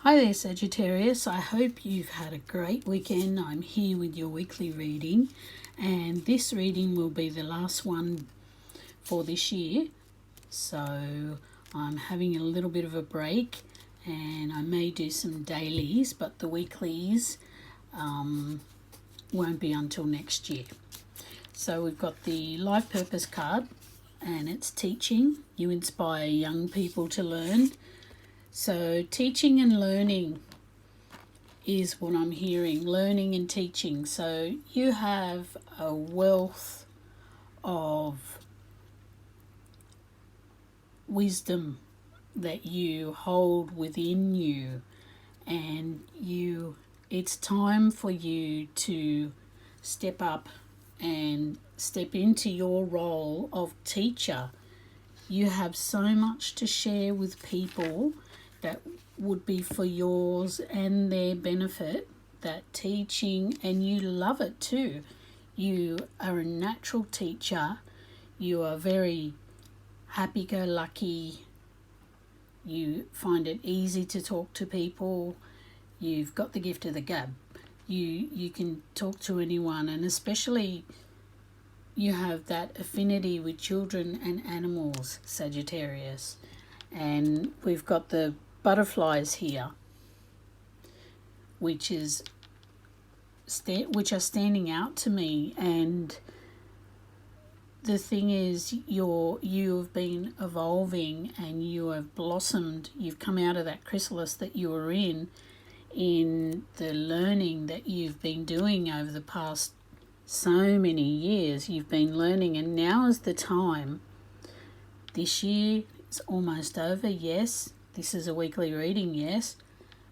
Hi there, Sagittarius. I hope you've had a great weekend. I'm here with your weekly reading, and this reading will be the last one for this year. So I'm having a little bit of a break, and I may do some dailies, but the weeklies won't be until next year. So we've got the Life Purpose card, and it's teaching. You inspire young people to learn. So teaching and learning is what I'm hearing, learning and teaching. So you have a wealth of wisdom that you hold within you, and it's time for you to step up and step into your role of teacher. You have so much to share with people that would be for yours and their benefit, that teaching, and you love it too. You are a natural teacher. You are very happy-go-lucky. You find it easy to talk to people. You've got the gift of the gab. You can talk to anyone, and especially you have that affinity with children and animals, Sagittarius. And we've got the butterflies here, which are standing out to me. And the thing is, you have been evolving and you have blossomed. You've come out of that chrysalis that you were in the learning that you've been doing over the past so many years. You've been learning, and now is the time. This year is almost over, yes. This is a weekly reading, yes.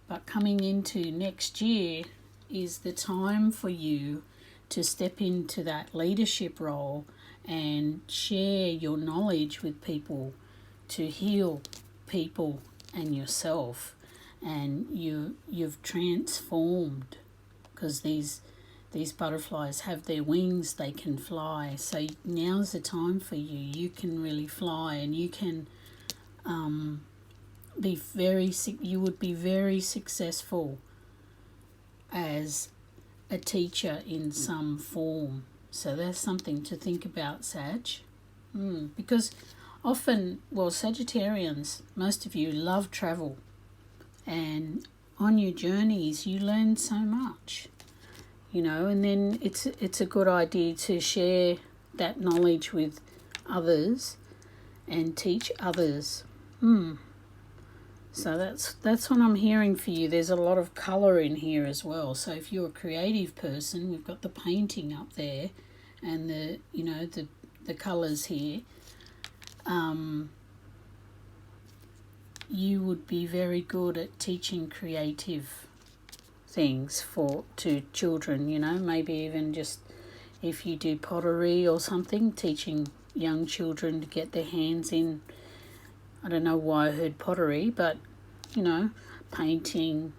But coming into next year is the time for you to step into that leadership role and share your knowledge with people, to heal people and yourself. And you've transformed, because these butterflies have their wings, they can fly. So now's the time for you. You can really fly, and you can you would be very successful as a teacher in some form. So that's something to think about, Sag. Because often, Sagittarians, most of you love travel, and on your journeys you learn so much, and then it's a good idea to share that knowledge with others and teach others. So that's what I'm hearing for you. There's a lot of colour in here as well. So if you're a creative person, we've got the painting up there, and the colours here. You would be very good at teaching creative things to children. Maybe even just if you do pottery or something, teaching young children to get their hands in. I don't know why I heard pottery, but painting,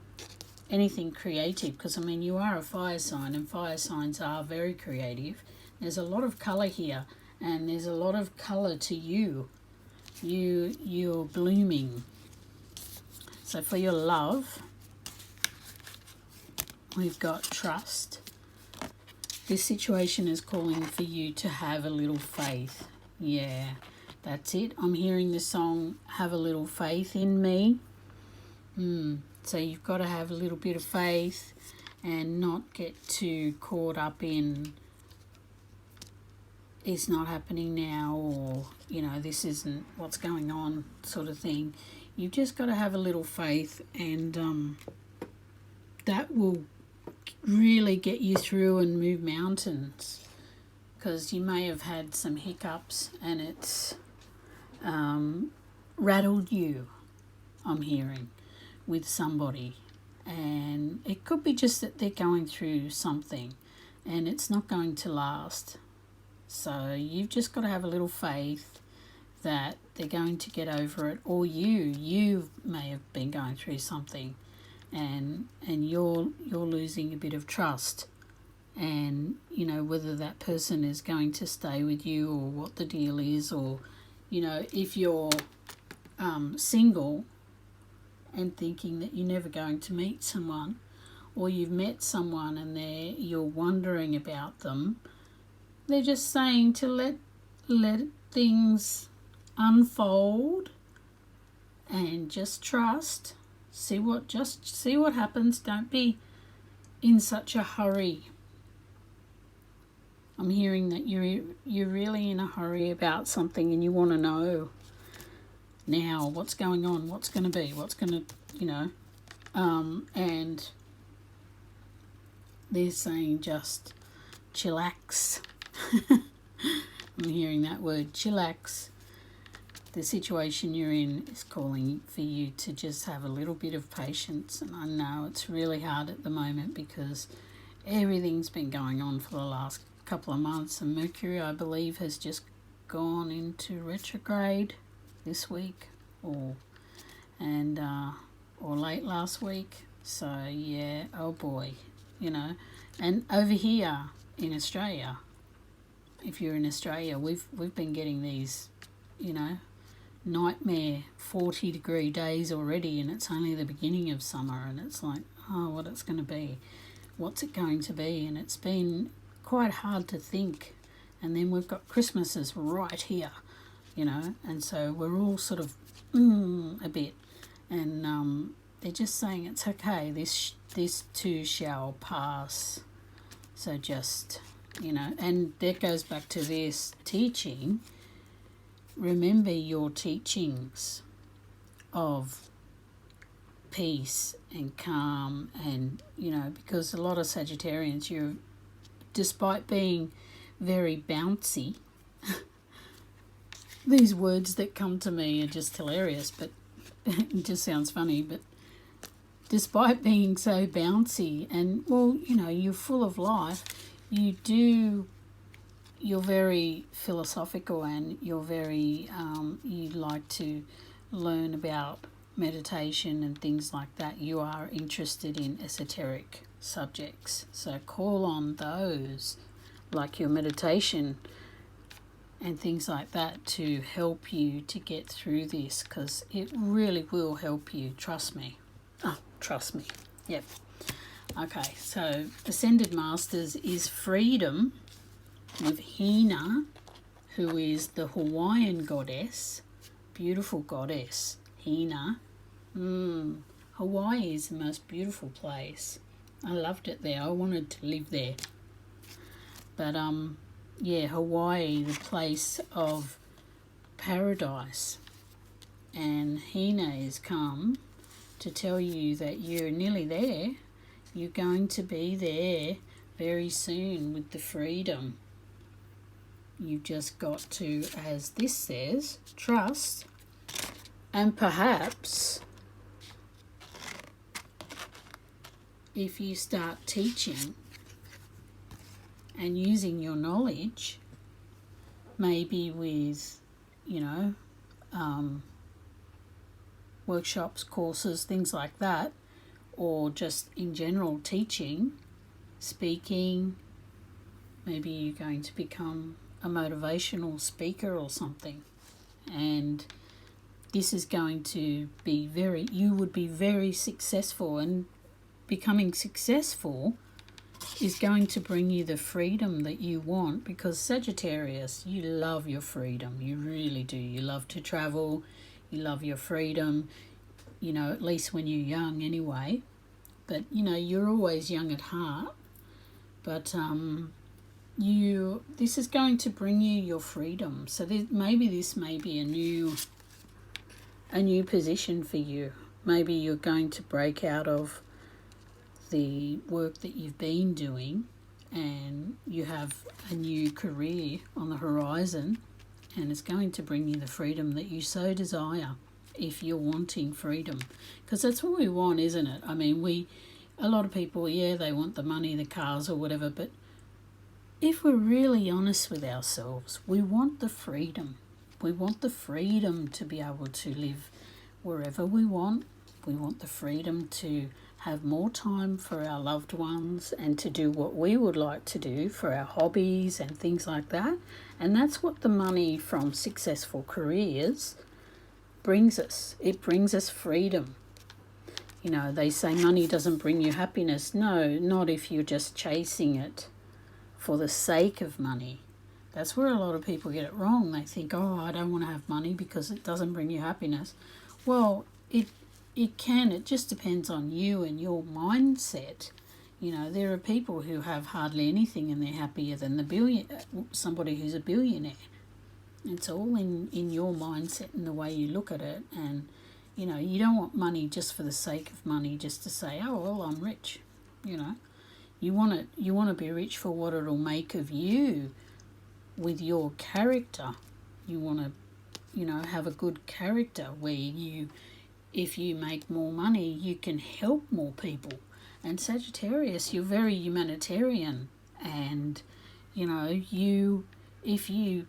anything creative, because you are a fire sign, and fire signs are very creative. There's a lot of colour here, and there's a lot of colour to you. You're blooming. So for your love, we've got trust. This situation is calling for you to have a little faith. Yeah, that's it. I'm hearing the song, Have a Little Faith in Me. So you've got to have a little bit of faith and not get too caught up in it's not happening now, or, this isn't what's going on sort of thing. You've just got to have a little faith, and that will really get you through and move mountains, because you may have had some hiccups and it's rattled you, I'm hearing, with somebody. And it could be just that they're going through something and it's not going to last. So you've just got to have a little faith that they're going to get over it, or you may have been going through something, and you're losing a bit of trust, and whether that person is going to stay with you or what the deal is, or if you're single and thinking that you're never going to meet someone, or you've met someone and you're wondering about them. They're just saying to let things unfold and just trust. See what happens. Don't be in such a hurry. I'm hearing that you're really in a hurry about something and you want to know now what's going on, what's going to be, what's going to, and they're saying just chillax. I'm hearing that word, chillax. The situation you're in is calling for you to just have a little bit of patience. And I know it's really hard at the moment because everything's been going on for the last couple of months, and Mercury, I believe, has just gone into retrograde this week or late last week. So yeah, oh boy, and over here in Australia, if you're in Australia, we've been getting these, nightmare 40-degree days already, and it's only the beginning of summer, and it's like, oh, what it's going to be, what's it going to be, and it's been quite hard to think. And then we've got Christmases right here, and so we're all sort of a bit, and they're just saying it's okay, this too shall pass. So just, and that goes back to this teaching. Remember your teachings of peace and calm, and because a lot of Sagittarians, despite being very bouncy, these words that come to me are just hilarious, but it just sounds funny, but despite being so bouncy and, you're full of life, you're very philosophical, and you're very, you like to learn about meditation and things like that. You are interested in esoteric subjects. So call on those, like your meditation and things like that, to help you to get through this, because it really will help you. Trust me. Oh, trust me. Yep. Okay, so Ascended Masters is freedom with Hina, who is the Hawaiian goddess, beautiful goddess, Hina. Hawaii is the most beautiful place. I loved it there. I wanted to live there. But Hawaii, the place of paradise. And Hina has come to tell you that you're nearly there. You're going to be there very soon with the freedom. You've just got to, as this says, trust, and perhaps if you start teaching and using your knowledge, maybe with, workshops, courses, things like that, or just in general teaching, speaking, maybe you're going to become a motivational speaker or something, and this is going to be you would be very successful, and becoming successful is going to bring you the freedom that you want, because Sagittarius, you love your freedom. You really do. You love to travel. You love your freedom, at least when you're young anyway. But, you're always young at heart. But this is going to bring you your freedom. So maybe this may be a new position for you. Maybe you're going to break out of the work that you've been doing, and you have a new career on the horizon, and it's going to bring you the freedom that you so desire, if you're wanting freedom, because that's what we want, isn't it? I mean, a lot of people, they want the money, the cars or whatever, but if we're really honest with ourselves, we want the freedom. We want the freedom to be able to live wherever we want. We want the freedom to have more time for our loved ones and to do what we would like to do for our hobbies and things like that. And that's what the money from successful careers brings us. It brings us freedom. You know, they say money doesn't bring you happiness. No, not if you're just chasing it for the sake of money. That's where a lot of people get it wrong. They think, oh, I don't want to have money because it doesn't bring you happiness. Well, it can. It just depends on you and your mindset. You know, there are people who have hardly anything and they're happier than somebody who's a billionaire. It's all in your mindset and the way you look at it. And, you know, you don't want money just for the sake of money, just to say, oh, well, I'm rich. You know, you want to be rich for what it'll make of you with your character. You want to, you know, have a good character where if you make more money, you can help more people. And Sagittarius, you're very humanitarian, and, you know, if you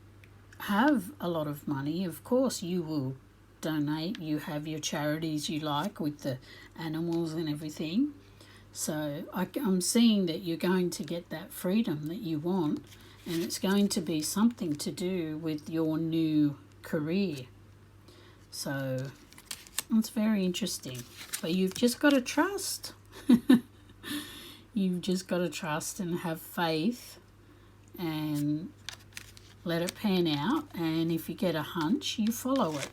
have a lot of money, of course you will donate. You have your charities you like with the animals and everything. So I'm seeing that you're going to get that freedom that you want, and it's going to be something to do with your new career. So it's very interesting. But you've just got to trust. You've just got to trust and have faith and let it pan out. And if you get a hunch, you follow it.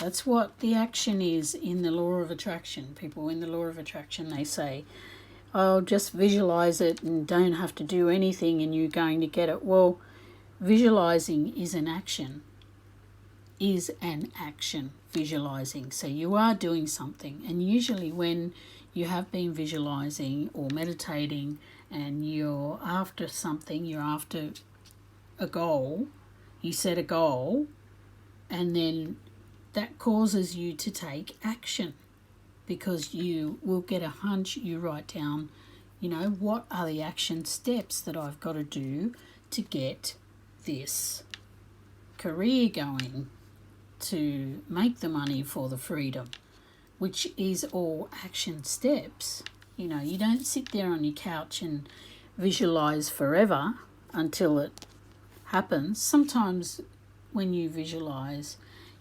That's what the action is in the law of attraction. People in the law of attraction, they say, oh, just visualize it and don't have to do anything and you're going to get it. Well, visualizing is an action. Visualizing. So you are doing something. And usually when you have been visualizing or meditating and you're after something, you're after a goal, you set a goal, and then that causes you to take action, because you will get a hunch. You write down, you know, what are the action steps that I've got to do to get this career going, to make the money for the freedom, which is all action steps. You know, you don't sit there on your couch and visualize forever until it happens. Sometimes when you visualize,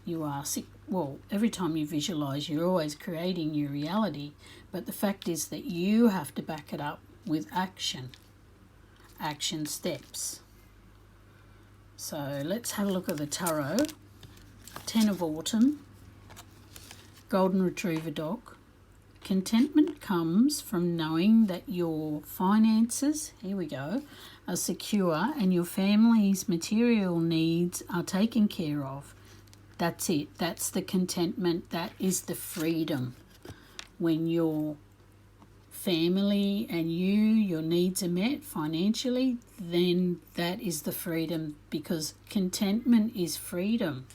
you are sick. Well, every time you visualize, you're always creating your reality. But the fact is that you have to back it up with action steps. So let's have a look at the tarot. 10 of Autumn, Golden Retriever dog. Contentment comes from knowing that your finances, here we go, are secure and your family's material needs are taken care of. That's it. That's the contentment. That is the freedom. When your family and your needs are met financially, then that is the freedom, because contentment is freedom.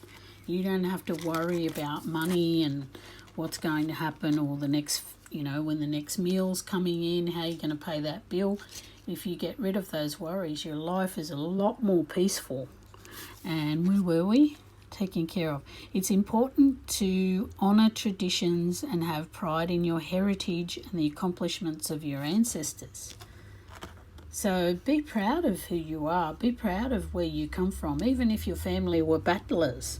You don't have to worry about money and what's going to happen, or the next, you know, when the next meal's coming in, how you're going to pay that bill. If you get rid of those worries, your life is a lot more peaceful. And where were we? Taken care of. It's important to honour traditions and have pride in your heritage and the accomplishments of your ancestors. So be proud of who you are. Be proud of where you come from, even if your family were battlers.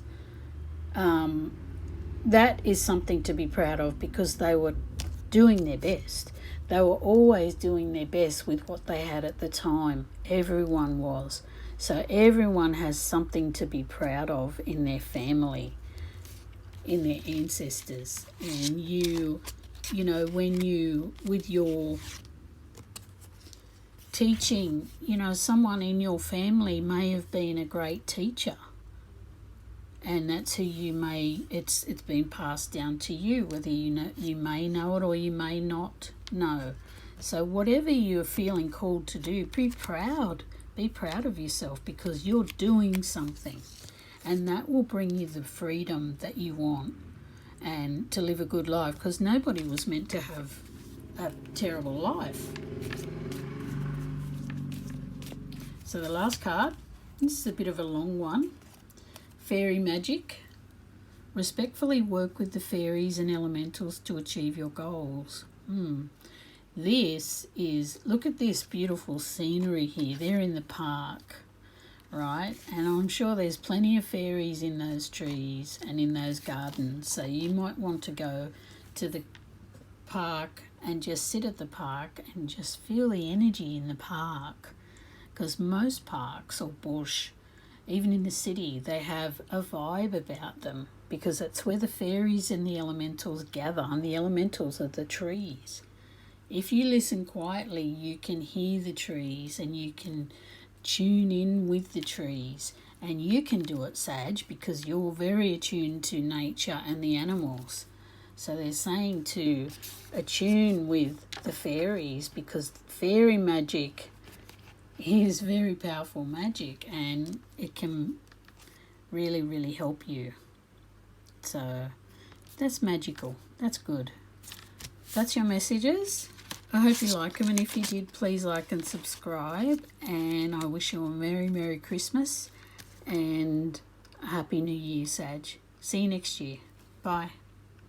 That is something to be proud of, because they were doing their best. They were always doing their best with what they had at the time. Everyone was. So everyone has something to be proud of in their family, in their ancestors. And you know, when you, with your teaching, you know, someone in your family may have been a great teacher. And that's who you may, it's been passed down to you, whether you know, you may know it or you may not know. So whatever you're feeling called to do, be proud. Be proud of yourself, because you're doing something, and that will bring you the freedom that you want and to live a good life, because nobody was meant to have a terrible life. So the last card, this is a bit of a long one. Fairy magic. Respectfully work with the fairies and elementals to achieve your goals. This is, look at this beautiful scenery here. They're in the park, right? And I'm sure there's plenty of fairies in those trees and in those gardens. So you might want to go to park and just sit at the park and just feel the energy in the park. Because most parks or bush, even in the city, they have a vibe about them because that's where the fairies and the elementals gather, and the elementals are the trees. If you listen quietly, you can hear the trees and you can tune in with the trees. And you can do it, Sag, because you're very attuned to nature and the animals. So they're saying to attune with the fairies, because fairy magic is very powerful magic and it can really, really help you. So that's magical. That's good. That's your messages. I hope you like them, and if you did, please like and subscribe, and I wish you a Merry, Merry Christmas and a Happy New Year, Sag. See you next year. Bye.